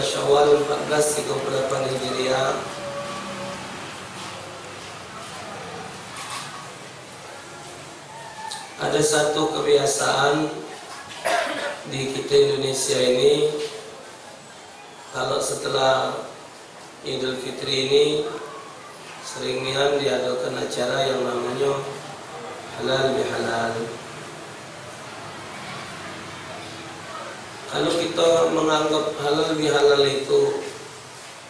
Syawal 1438 Hijriah. Ada satu kebiasaan di kita Indonesia ini, kalau setelah Idul Fitri ini seringnya diadakan acara yang namanya halal bihalal. Kalau kita menganggap halal bihalal itu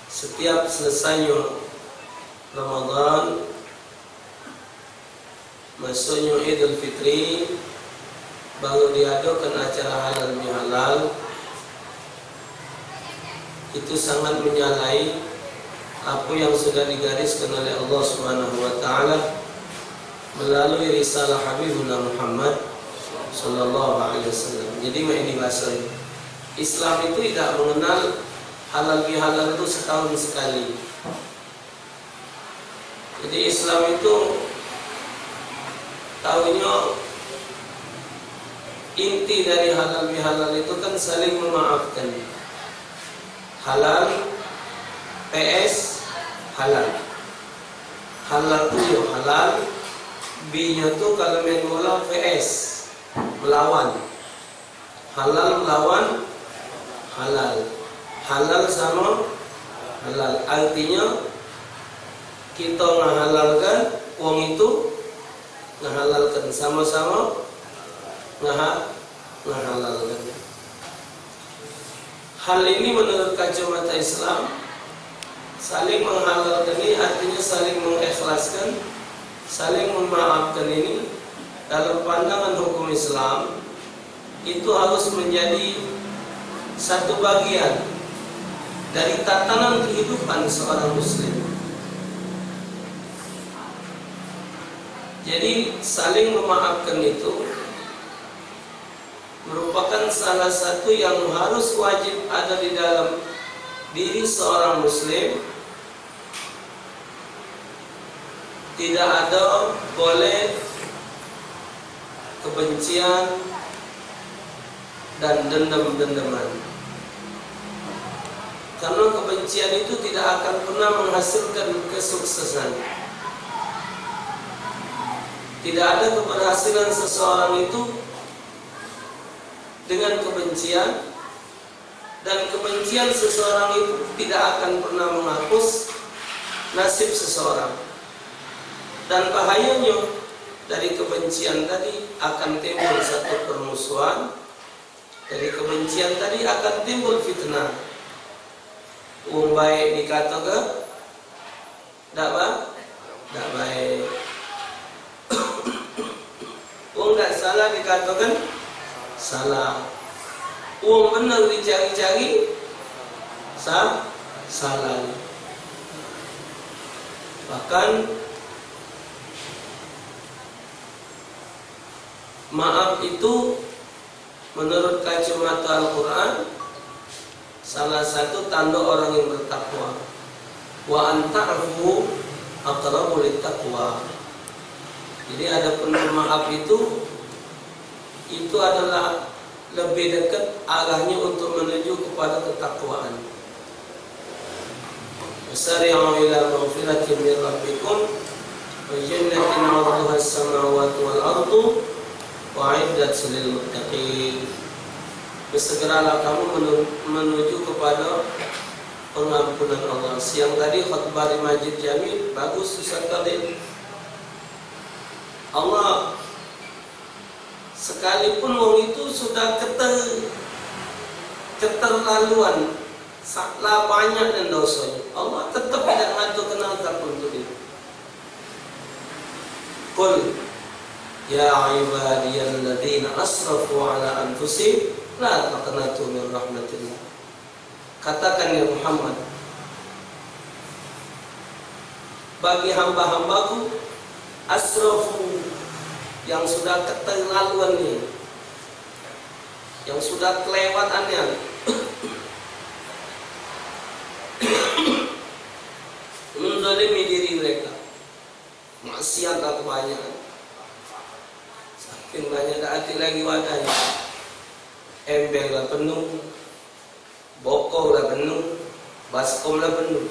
setiap selesainya Ramadan, masuknya Idul Fitri, baru diadakan acara halal bihalal, itu sangat menyalahi apa yang sudah digariskan oleh Allah Subhanahu wa taala melalui risalah Habibuna Muhammad sallallahu alaihi wasallam. Jadi ini bahasa Islam itu tidak mengenal halal bihalal itu setahun sekali. Jadi Islam itu tahunya inti dari halal bihalal itu kan saling memaafkan. Halal PS halal. Halal itu halal, B-nya tuh kalau main bola PS, melawan. Halal melawan halal. Halal sama halal. Artinya kita menghalalkan, uang itu menghalalkan, sama-sama menghalalkan. Hal ini menurut kacamata Islam, saling menghalalkan ini artinya saling mengikhlaskan, saling memaafkan ini dalam pandangan hukum Islam itu harus menjadi satu bagian dari tatanan kehidupan seorang muslim. Jadi saling memaafkan itu merupakan salah satu yang harus wajib ada di dalam diri seorang muslim. Tidak ada boleh kebencian dan dendam-dendaman, karena kebencian itu tidak akan pernah menghasilkan kesuksesan. Tidak ada keberhasilan seseorang itu dengan kebencian, dan kebencian seseorang itu tidak akan pernah menghapus nasib seseorang. Dan bahayanya dari kebencian tadi akan timbul satu permusuhan, dari kebencian tadi akan timbul fitnah. Wong baik dikatakan tidak baik, wong tidak salah dikatakan salah, wong benar dicari-cari salah. Bahkan maaf itu menurut kacamata Al-Quran salah satu tanda orang yang bertakwa. Wa anta'fu aqrabu littaqwa. Jadi ada maaf itu adalah lebih dekat arahnya untuk menuju kepada ketakwaan. Wasari'u ila maghfiratin min rabbikum wa jannatin 'arduha as-samawati wal ardu wa'iddat lil muttaqin. Bersegeralah kamu menuju kepada pengampunan Allah. Siang tadi khutbah di Masjid Jamil bagus Ustaz tadi. Allah sekalipun wong itu sudah keterlaluan, salah banyak dan dosanya, Allah tetap tidak ngadu kenalkan untuk itu. Qul ya ibadiyalladzina asrafu ala anfusihim la taqnatu min rahmatillah. Katakan ya Muhammad, bagi hamba-hambaku asrafu yang sudah keterlaluan nih, yang sudah kelewatannya, menzalimi diri mereka, maksiat kebanyakan. Saking banyak hati cantik lagi wadahnya. Ember lah penuh, bokor lah penuh, baskom lah penuh.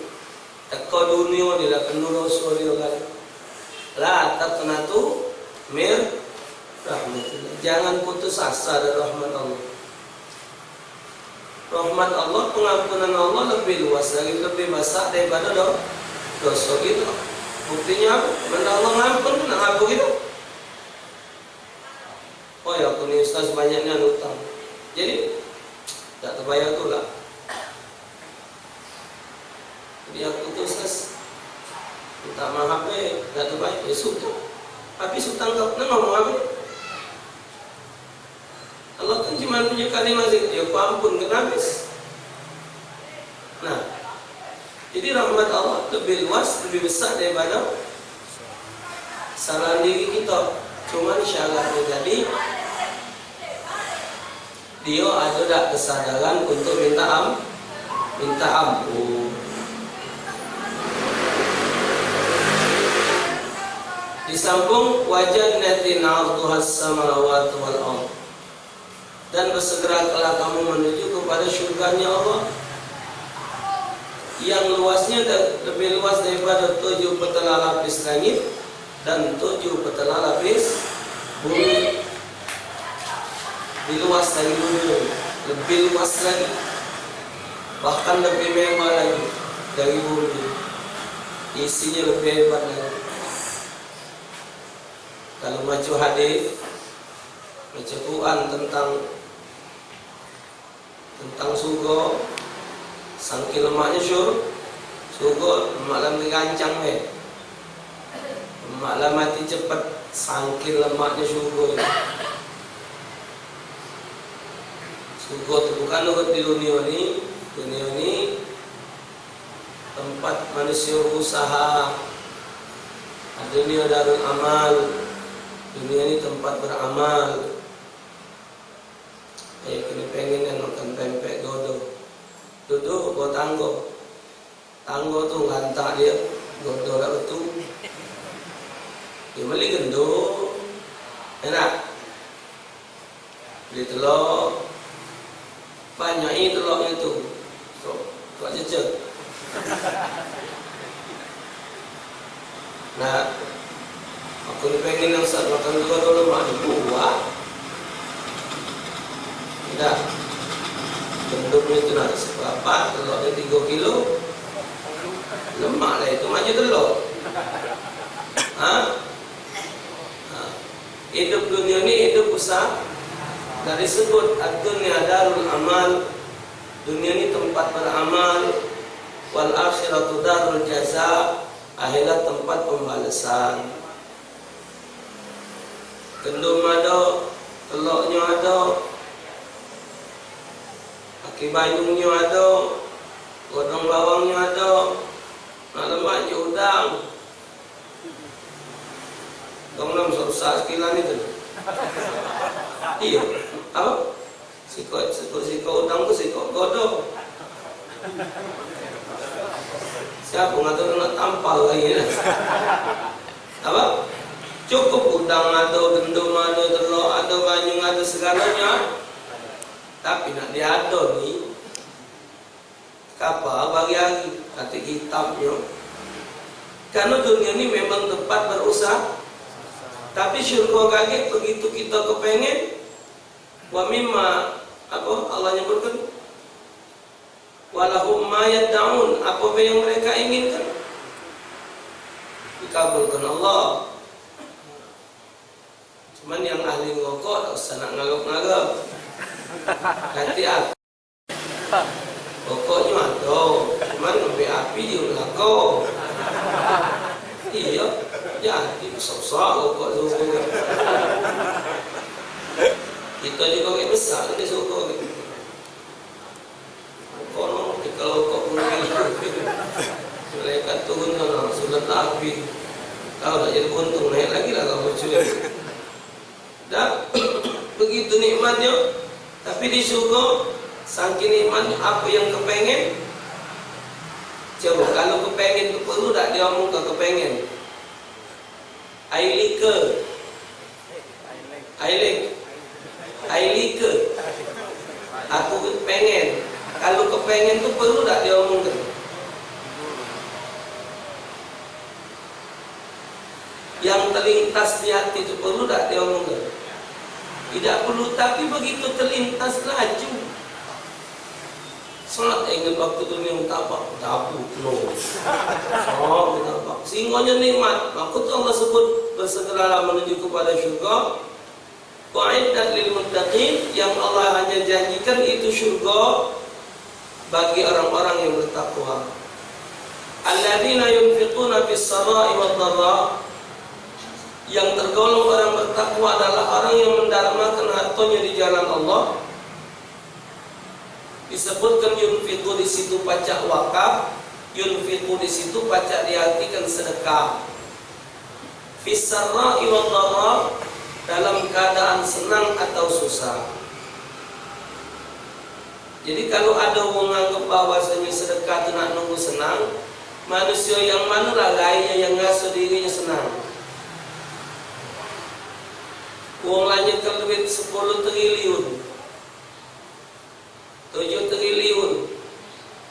Teko dunia dia lah penuh dosa dia kan. La taqnatu mir rahmatillah. Jangan putus asa dari rahmat Allah. Rahmat Allah, pengampunan Allah lebih luas lagi, lebih besar daripada dosa kita. Buktinya apa? Mana Allah ngampun, nak ngampun kita. Oh ya, aku ni ustaz banyaknya utang. Jadi tak terbayar tu lah. Jadi aku tu ustaz minta maaf tak terbayar. Ya sudah. Habis utang kau, nak ngomong apa? Allah kan cuma punya kalimat zikir, ya ampun kan habis. Nah, jadi rahmat Allah lebih luas, lebih besar daripada kesalahan diri kita. Cuma syaratnya jadi dia ada tak kesadaran untuk minta ampun. Di samping wajadnatin 'arduhas samawati wal ardh, dan bersegeralah kamu menuju kepada syurganya Allah yang luasnya lebih luas daripada 7 petala lapis langit dan 7 petala lapis bumi. Lebih luas dari bumi, lebih luas lagi, bahkan lebih mewah lagi dari bumi. Isinya lebih hebat lagi. Kalau baca hadis, baca Quran tentang surga, sangki lemaknya surga malam dirancang malam mati cepat, sangki lemaknya surga. Surga itu bukan urut di dunia ini tempat manusia berusaha. Dunia darul amal, dunia ini tempat beramal. Kini pengen yang makan pempek dodo, duduk buat tanggo tuh ngantak dia, dodo lah betul. Dia beli gendo, enak, beli telur, banyak telurnya tu, kok jejak. Nah, aku ni pengen yang saat makan dulu mak buah. Tidak, bentuknya itu nak seberapa, telurnya 3 kilo, lemak lah itu maju telur. Hidup dunia ni hidup usaha. Dari sebut ad-dunya darul amal, dunia ni tempat beramal, wal akhiratu darul jaza, akhirat tempat pembalasan. Gendum ada, telurnya ada, kaki bayungnya ada, godong bawangnya ada, nak lemak je udang. Dong susah sekilan itu. Iya, apa? Sikot udang tu sikot godong. Siapa ngatur nak tampal lagi ni? Apa? Cukup udang ada, gendum ada, telur ada, banyung ada, segalanya. Tapi nak diadon ni kapal bagi hari hati hitamnya. Karena dunia ni memang tempat berusaha. Tapi syurga kaget begitu kita kepengen, wa mimma apa Allah nyebutkan, walahum ma yad'un, apa yang mereka inginkan dikabulkan Allah. Cuman yang ahli ngokok tak usah nak ngarap-ngarap. Nanti pokoknya ada, cuman lebih api di belakang. Iya, jadi besar-besar pokok tu. Kita juga kayak besar di suku. Kalau pokok mungkin malaikat turun kalau sudah api. Kau tak jadi untung naik lagi lah kau cuy. Dah begitu nikmatnya. Tapi di surga saking nikmatnya apa yang kepengen. Coba kalau kepengen tu perlu tak dia omong kepengen. Ailika. Kalau kepengen tuh perlu tak dia omongkan? Yang terlintas di hati itu perlu tak dia omongkan? Tidak perlu, tapi begitu terlintas laju. Sangat ingat waktu itu yang tapak, no. Oh, tapak. Singonya nikmat. Maka tuh Allah sebut bersegeralah menuju kepada syurga. Wa'iddat lil muttaqin, yang Allah hanya janjikan itu syurga bagi orang-orang yang bertakwa. Alladzina yunfiquna fis sarai wad dharra, yang tergolong orang bertakwa adalah orang yang mendarmakan hartanya di jalan Allah. Disebutkan yunfiqu di situ pacak wakaf, yunfiqu di situ pacak diartikan sedekah. Fis sarai wad dharra, dalam keadaan senang atau susah. Jadi kalau ada orang menganggap bahwasanya sedekah itu nak nunggu senang, manusia yang mana lah gaya yang ngasuh dirinya senang. Uang lainnya kalau duit 10 triliun, 7 triliun,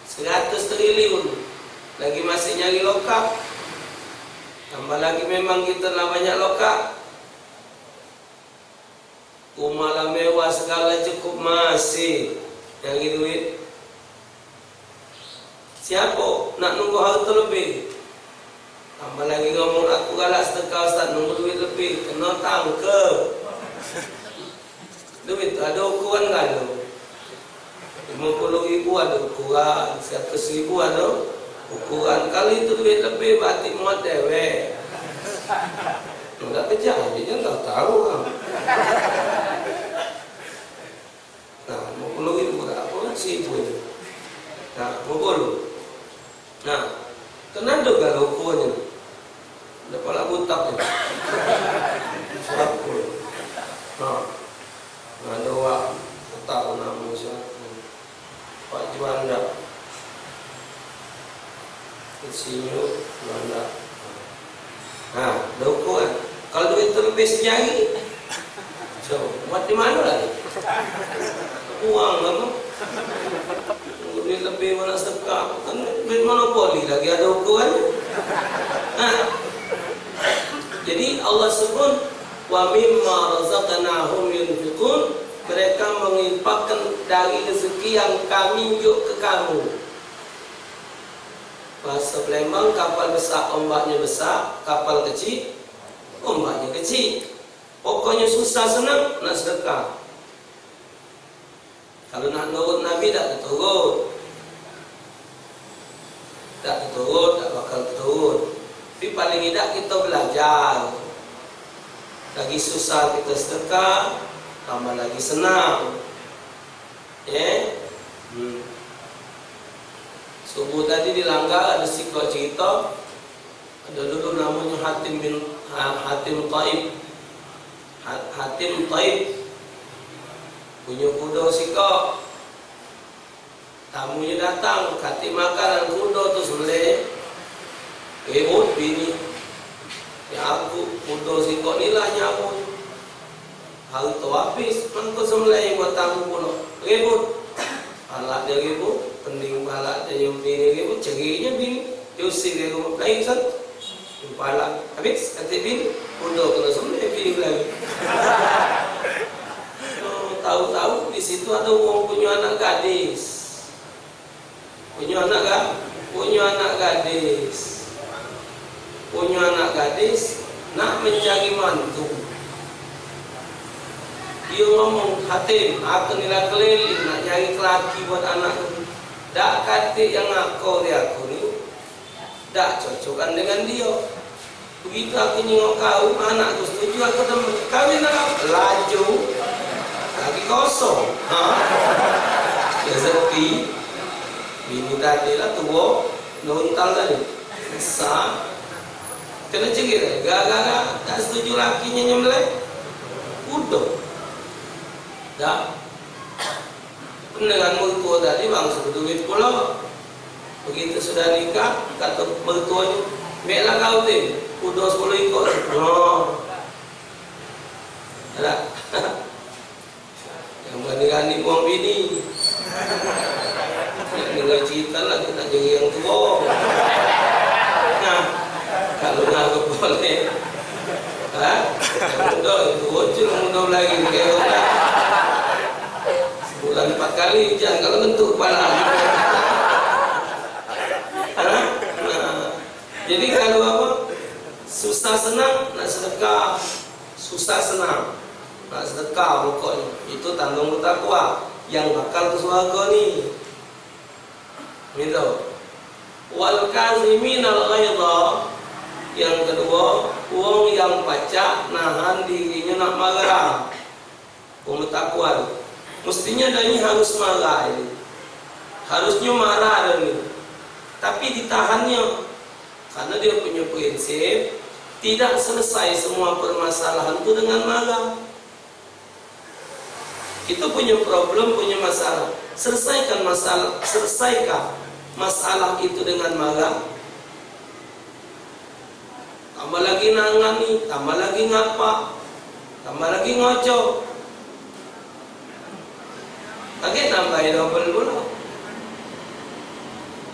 100 triliun, lagi masih nyari lokap. Tambah lagi memang kita lah banyak lokap. Rumah lah mewah segala cukup masih nyari duit. Siapa nak nunggu harta lebih? Tambah lagi ngomong aku galak sedekah Ustaz, nunggu duit lebih, kena tangkep. Duit ada ukuran kan? 50.000 ada ukuran, 100.000 ada ukuran. Kali itu duit lebih berarti muat dewek. Enggak kejam, dia enggak tahu kan. Nah, 50.000 berapa sih itu? Nah, 50. Nah, kenapa kalau ukurannya? Ada pala butak ya. Serapul. Nah, doa tahu nama siapa? Pak Juanda. Insinyur Juanda. Nah, ada ukuran. Kalau duit terlebih sejari, so, buat di mana lagi? Uang apa? Duit lebih mana sedekah? Kan duit monopoli lagi ada ukurannya. Nah, jadi Allah sebut wa mimma razaqnahum yunfiqun, mereka menginfakkan dari rezeki yang kami unjuk ke kamu. Bahasa Palembang, kapal besar ombaknya besar, kapal kecil ombaknya kecil. Pokoknya susah senang nak sedekah. Kalau nak nurut Nabi tak turut, tak bakal turut. Tapi paling tidak kita belajar. Lagi susah kita sedekah, tambah lagi senang. Subuh tadi di Langgar ada sikok cerita, ada dulu namanya Hatim Taib. Hatim Taib punya kuda sikok. Tamunya datang, kati makan kuda tu sembelih. Ribut bini. Ya aku kuda sikok ni lah nyamun. Hari tu habis, mangko sembelih buat tamu pula. Ribut. Palak dia ribut. Pending balak dia yang bini ribut, cerinya bini diusir dari rumah lain kan, balak habis kata bini udah kena sembelih bini lagi. Tahu-tahu di situ ada orang punya anak gadis, punya anak gadis nak mencari mantu. Dia ngomong, Hatim, aku nilai keliling nak cari lelaki buat anak. Tak kata yang aku ni tak cocokan dengan dia. Begitu aku nyengok kau, anak aku setuju, aku dah kahwin lah. Laju lagi kosong. Dia sepi. Bini tadi lah tua, nontal tadi besar. Kena cegir, gara-gara tak setuju lakinya nyembelih. Udah tak. Dengan mertua tadi bang suruh duit pula. Begitu sudah nikah, kata mertuanya, "Baiklah kau tim, udah 10 ekor." Oh. Ada. Yang berani-berani buang bini. tinggal cerita lah kita jadi yang tua. Nah, kalau nggak boleh, mudah itu bocil mudah lagi kayak orang. Sebulan 4 kali hujan kalau bentuk kepala. Nah, jadi kalau apa? Susah senang nak sedekah, susah senang nak sedekah pokoknya. Itu tanggung bertakwa yang bakal ke surga ni. Gitu. Wal kazimin al ghaidha, yang kedua, wong yang pacak nahan dirinya nak marah. Wong bertakwa mestinya dia harus marah ini. Harusnya marah ini. Tapi ditahannya karena dia punya prinsip tidak selesai semua permasalahan itu dengan marah. Kita punya problem, punya masalah. Selesaikan masalah itu dengan marah. Tambah lagi nangani, tambah lagi ngapa, tambah lagi ngocok. Lagi nambahin double pula.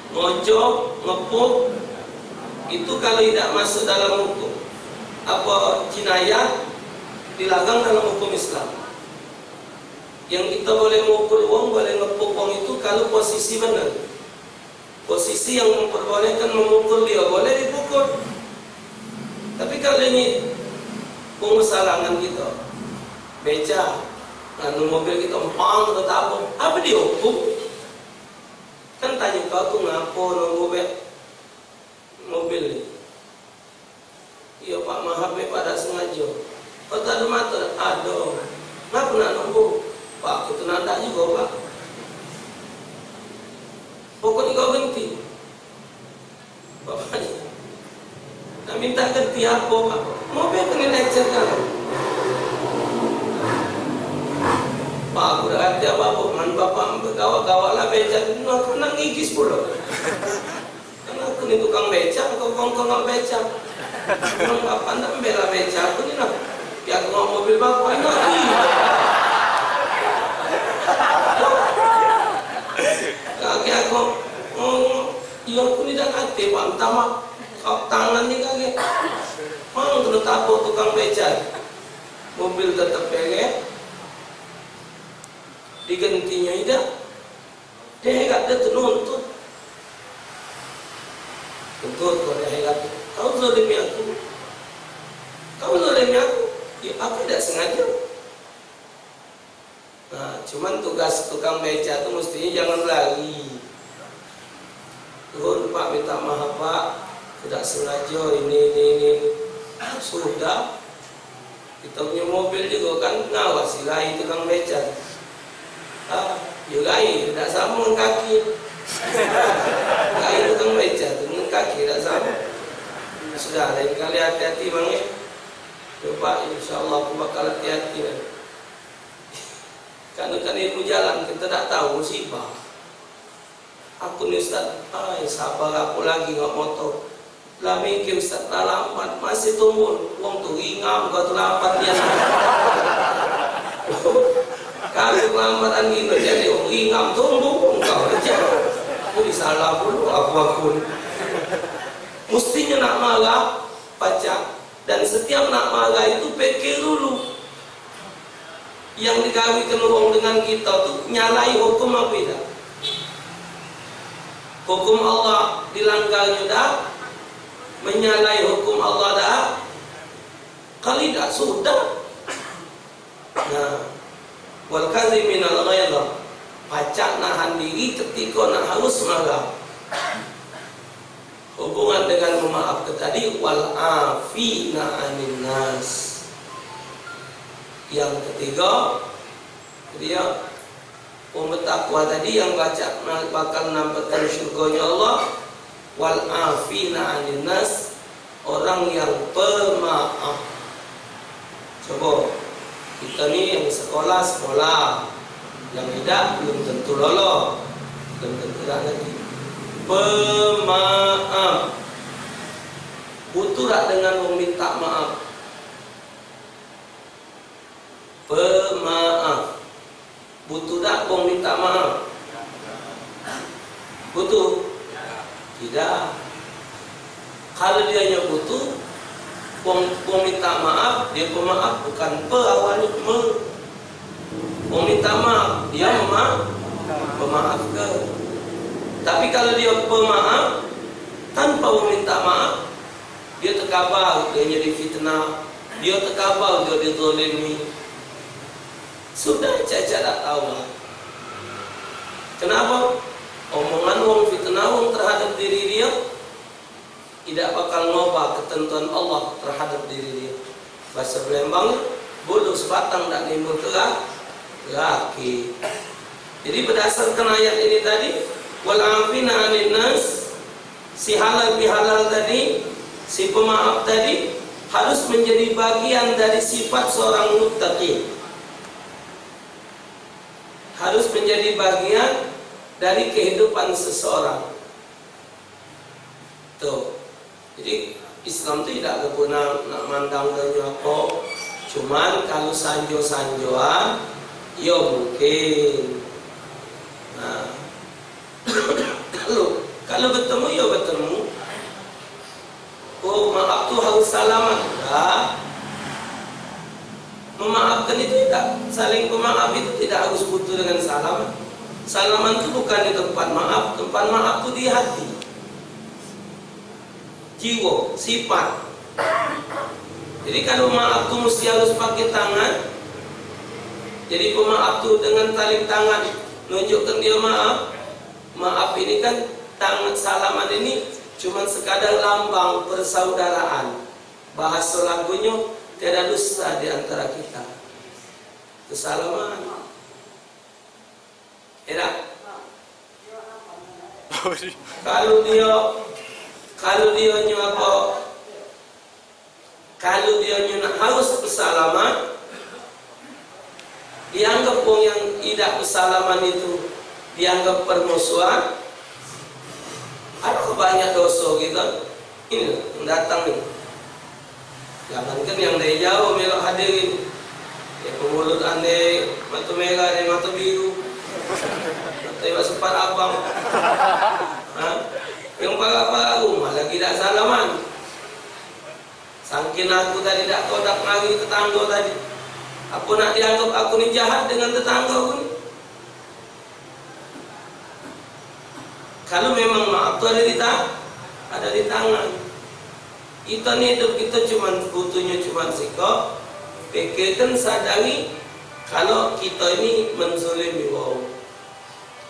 Ngocok, ngepuk, itu kalau tidak masuk dalam hukum apa jinayah, dilarang dalam hukum Islam. Yang kita boleh mukul wong, boleh ngepuk wong itu kalau posisi benar. Posisi yang memperbolehkan memukul dia boleh dipukul. Tapi kalau ini pengusalangan kita, beca, lalu mobil kita empang tetap apa dihukum? Kan tanya kau tu ngapo nunggu mobil ni? Iya Pak Mahabe pada sengaja. Kau tak ada mata? Ada. Kenapa nak nunggu? Pak, kita nak juga Pak. Pokoknya kau berhenti. Bapaknya nak minta ganti apa Pak? Mobil kena lecet kan? Pak, aku dah kata apa-apa. Man bapak bergawak-gawak lah beca. Aku nak ngigis pula. Karena aku ni tukang beca, kau kongkong beca. Memang bapak nak bela beca aku ni nak. Ya aku mau mobil bapak nak ni. Kaki aku, iya aku ni dah kata Pak, tamak tangan ni kaki. Mang kena tapuk tukang beca. Mobil tetap pegang. Digantinya tidak. Dia kata tu nuntut. Tuntut kau dia kata. Kau zalimi aku. Kau zalimi aku. Ya aku tidak sengaja. Nah, cuman tugas tukang beca tu mestinya jangan lari. Tuhun Pak minta maaf Pak, tidak sengaja ini. Sudah. Kita punya mobil juga kan ngawasi lagi tukang beca. Gai tidak sama dengan kaki. Gai tukang beca dengan kaki tidak sama. Sudah lain kali hati-hati bang ya. Coba insyaAllah aku bakal hati-hati. Karena kan ilmu jalan kita tak tahu musibah. Aku ni Ustaz, sabar aku lagi nggak motor. Lah mikir Ustaz tak lambat masih tumbuh. Wong tu ingam kau tu lambat dia. Kalau kelamatan gitu jadi orang ingam tumbuh engkau aja. Aku disalah dulu aku. Mestinya nak marah baca, dan setiap nak marah itu pikir dulu. Yang dikawinkan orang dengan kita tu nyalai hukum apa tidak? Hukum Allah dilanggarnya dah, menyalai hukum Allah dah. Kalau tidak sudah. Nah, wal kazimin al ghaidha, pacak nahan diri ketika nak harus marah. Hubungan dengan memaafkan tadi, wal afina anin nas. Yang ketiga, dia bertakwa tadi yang baca bakal nampakkan syurganya Allah. Wal afina anin nas, orang yang pemaaf. Coba kita ni yang sekolah, yang tidak belum tentu lolos, belum tentu dah nanti. Pemaaf, butuh tak dengan meminta maaf? Pemaaf, butuh tak meminta maaf? Tidak. Kalau dia hanya butuh, wong minta maaf, dia pemaaf, bukan awalnya wong minta maaf, dia memaafkan. Tapi kalau dia pemaaf tanpa wong minta maaf, dia terkabal, dia jadi fitnah, dia terkabal, dia dizalimi. Sudah Caca tak tahu lah. Kenapa? Omongan wong fitnah wong terhadap diri dia tidak bakal ngubah ketentuan Allah terhadap diri dia. Bahasa Palembang, bodoh sebatang tak nimbul laki. Jadi berdasarkan ayat ini tadi, wal afina 'anil nas, si halal bihalal tadi, si pemaaf tadi harus menjadi bagian dari sifat seorang muttaqi. Harus menjadi bagian dari kehidupan seseorang. Tuh. Jadi Islam itu tidak berguna nak mandang dunia apa. Cuman kalau sanjo-sanjoan, ya mungkin. Nah, kalau bertemu ya bertemu. Oh maaf tuh harus salaman. Nah, memaafkan itu tidak, saling pemaaf itu tidak harus butuh dengan salaman. Salaman itu bukan di tempat maaf itu di hati, jiwa, sifat. Jadi kalau maaf itu mesti harus pakai tangan. Jadi pemaaf itu dengan taling tangan nunjukkan dia maaf. Maaf ini kan tangan salaman ini cuma sekadar lambang persaudaraan. Bahasa lagunya tiada dusta di antara kita. Itu salaman. Enak. Kalau dia harus bersalaman, dianggap orang yang tidak bersalaman itu dianggap permusuhan. Ada banyak dosa kita. Ini yang datang nih. Jangankan yang dari jauh melok hadirin. Ya pemulut ande mata merah dan mata biru. Mata sempat abang. Yang para rumah lagi tidak salaman. Sangkin aku tadi tak kodak lagi tetangga tadi. Aku nak dianggap aku ni jahat dengan tetangga aku ni. Kalau memang maaf itu ada di tangan. Kita ni hidup kita cuma butuhnya cuma sikap. Pikirkan sadari kalau kita ini menzalimi orang.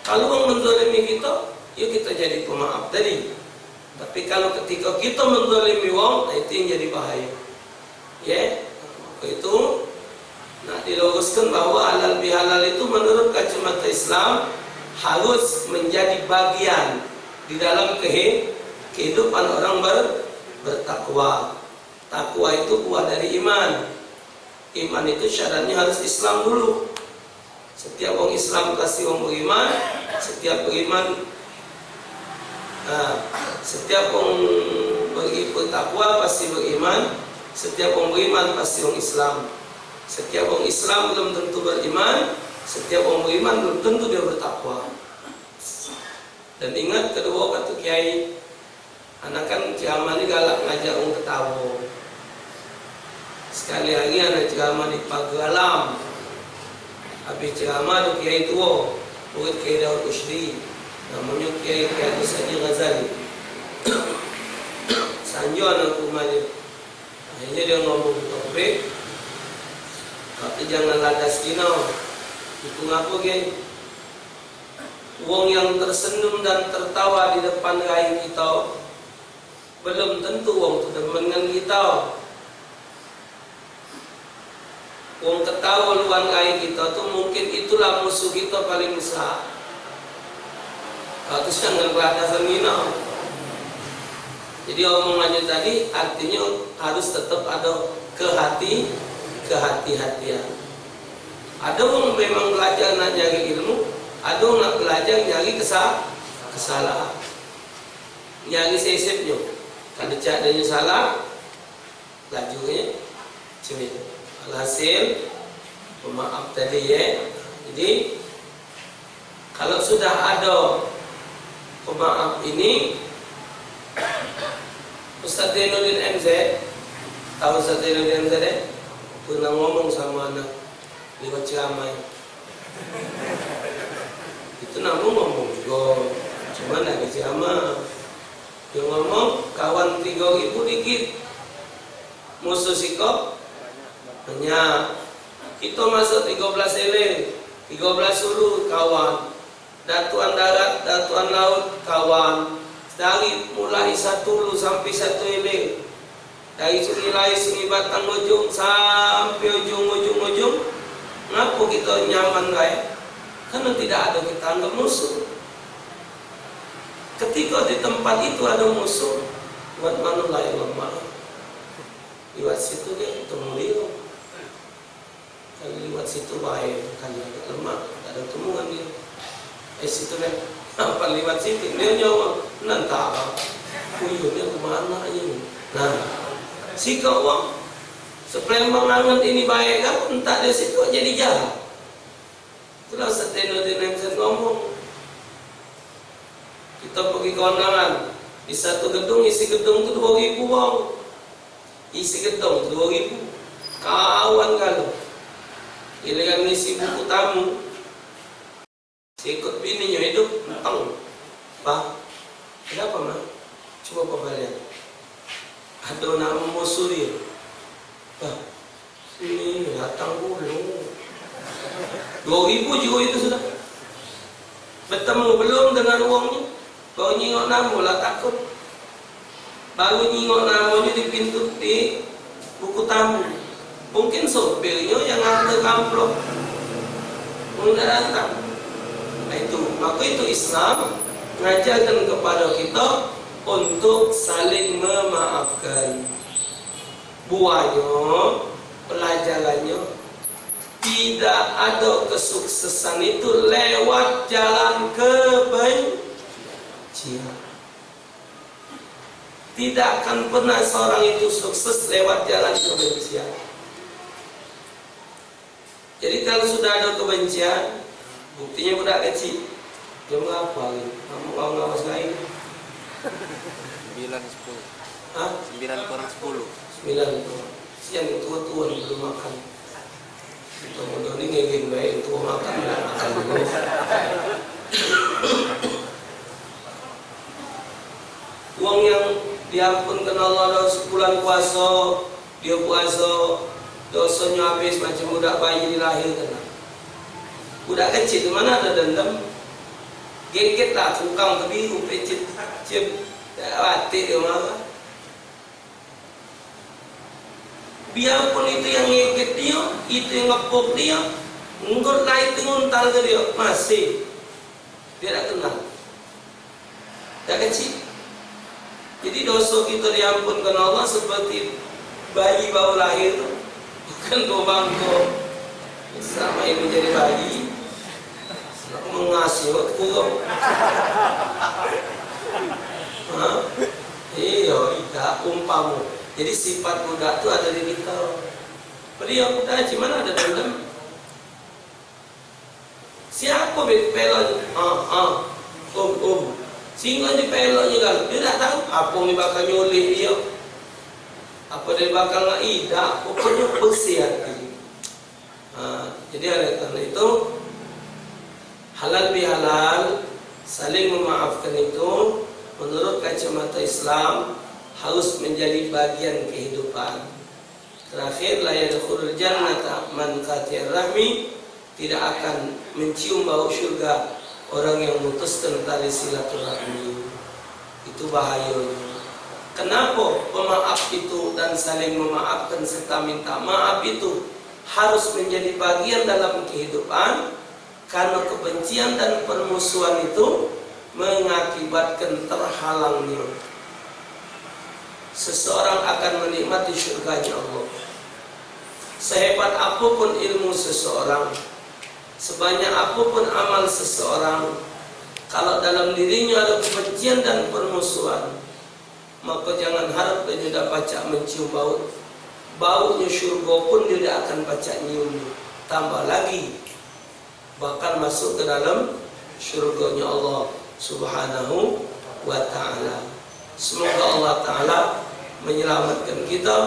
Kalau orang menzalimi kita, ya kita jadi pemaaf tadi. Tapi kalau ketika kita menzalimi orang, itu yang jadi bahaya. Ya, itu nak diluruskan bahwa halal bihalal itu menurut kacamata Islam harus menjadi bagian di dalam kehidupan orang bertakwa. Takwa itu buah dari iman. Iman itu syaratnya harus Islam dulu. Setiap orang Islam kasih orang beriman, setiap beriman, setiap orang bertakwa pasti beriman, setiap orang beriman pasti orang Islam. Setiap orang Islam belum tentu beriman, setiap orang beriman belum tentu dia bertakwa. Dan ingat kedua kata kiai, anak kan ceramah ini galak ngajak orang ketawa. Sekali lagi anak ceramah di Pagalam. Habis ceramah tu kiai tua, murid Kiai Daud Usdi, namanya Kiai Agus Adi Ghazali. Sanjo anak rumahnya. Akhirnya dia ngomong topik, tapi jangan ladas kino. Itu ngapu geng. Wong yang tersenyum dan tertawa di depan rai kita, belum tentu wong itu demen dengan kita. Wong ketawa luan rai kita tu mungkin itulah musuh kita paling besar. Itu jangan keladasan kino. Jadi omongannya tadi artinya harus tetap ada kehati-hatian. Ada orang memang belajar nak nyari ilmu, ada orang nak belajar nyari kesalahan, nyari sesepnya. Kalau cadanya salah, lajunya cemil. Alhasil pemaaf tadi ya. Jadi kalau sudah ada pemaaf ini, Ustaz Zainuddin MZ, tahu Ustaz Zainuddin MZ deh? Pernah ngomong sama anak lewat ceramah. Itu namun ngomong juga, cuman lagi ceramah. Dia ngomong kawan 3.000 dikit, musuh sikap banyak. Kita masuk 13 ele, 13 sulu kawan, datuan darat, datuan laut kawan. Dari mulai 1 lu sampai 1 ele, dari Sungai Batang ujung sampai ujung. Ngapa kita nyaman gaya? Karena tidak ada kita anggap musuh. Ketika di tempat itu ada musuh, buat mana lah yang lemah. Lewat situ dia ketemu dia. Kalau lewat situ baik, kan dia lemah, tak ada temuan dia. Situ deh. Apa lewat situ dia jawab nanti kuyunya kemana ini. Nah, si kawan sepelembang angan ini baik kan, entah dari situ jadi jalan. Itulah Zainuddin MZ ngomong. Kita pergi ke kondangan di satu gedung, isi gedung itu 2.000 wong. Isi gedung 2.000 kawan kalau ini kan ngisi buku tamu. Ikut bininya hidup enteng. Pak, kenapa mah? Coba Pak lihat. Ada nama musuh dia. Pak, ini datang dulu. 2.000 juga itu sudah. Bertemu belum dengan uangnya? Baru nyingok nama lah takut. Baru nyingok namanya di pintu di buku tamu. Mungkin sopirnya yang nganter amplop. Mungkin datang. Nah itu, maka itu Islam mengajarkan kepada kita untuk saling memaafkan. Buahnya, pelajarannya, tidak ada kesuksesan itu lewat jalan kebencian. Tidak akan pernah seorang itu sukses lewat jalan kebencian. Jadi kalau sudah ada kebencian, buktinya budak kecil. Dia mengapa gitu? Kamu mau ngawas lain? 9-10. Hah? 9 kurang 10. 9 itu. Siang tua-tua belum makan. Kita mudah ini ngegeng baik tua makan belum makan dulu. Uang yang diampunkan Allah dalam sebulan puasa, dia puasa, dosanya habis macam budak bayi dilahirkan. Budak kecil itu mana ada dendam? Gengket lah, tukang kebiru, pecit, cip, batik dia mana? Biarpun itu yang ngeket dia, itu yang ngepok dia, nggot naik itu nguntal ke dia, masih dia tak kenal. Tak kecil. Jadi dosa kita diampunkan Allah seperti bayi baru lahir, bukan tua bangko. Sama ini jadi bayi. Mengasih waktu kau. Iya, tidak umpamu. Jadi sifat budak itu ada di kita. Beliau budak gimana ada dalam? Siapa pelon? Sehingga di pelonnya kan, dia tak tahu apa yang bakal nyoleh dia, apa dia bakal ngaidah, pokoknya bersih hati. Jadi oleh karena itu halal bihalal, saling memaafkan itu menurut kacamata Islam harus menjadi bagian kehidupan. Terakhir, la yadkhulul jannata man qati'ar rahmi, tidak akan mencium bau surga orang yang memutuskan tali silaturahmi. Itu bahayanya. Kenapa pemaaf itu dan saling memaafkan serta minta maaf itu harus menjadi bagian dalam kehidupan? Karena kebencian dan permusuhan itu mengakibatkan terhalangnya seseorang akan menikmati surganya Allah. Sehebat apapun ilmu seseorang, sebanyak apapun amal seseorang, kalau dalam dirinya ada kebencian dan permusuhan, maka jangan harap dia tidak pacak mencium baunya surga pun dia tidak akan pacak nyium. Tambah lagi bahkan masuk ke dalam surganya Allah Subhanahu wa ta'ala. Semoga Allah Ta'ala menyelamatkan kita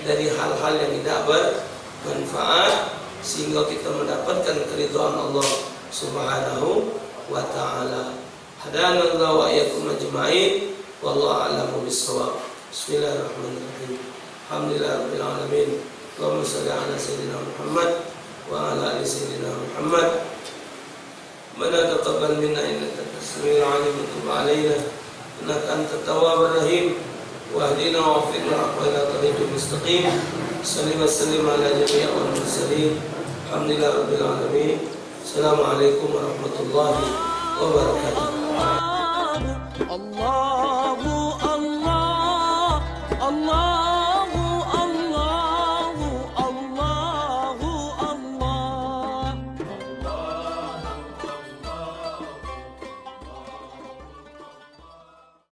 dari hal-hal yang tidak bermanfaat sehingga kita mendapatkan keridhaan Allah Subhanahu wa taala. Hadana Allah wa iyyakum ajma'in. Wallahu a'lamu bis-shawab. Bismillahirrahmanirrahim. Alhamdulillahirabbil alamin. Allahumma shalli ala sayyidina Muhammad wa ala ali sayyidina Muhammad. Rabbana taqabbal minna innaka antas samiul alim wa tub alaina innaka antat tawwabur rahim. واهدنا واغفرنا وإلى طريق مستقيم. صل وسلم على جميع المرسلين. الحمد لله رب العالمين. السلام عليكم ورحمة الله وبركاته.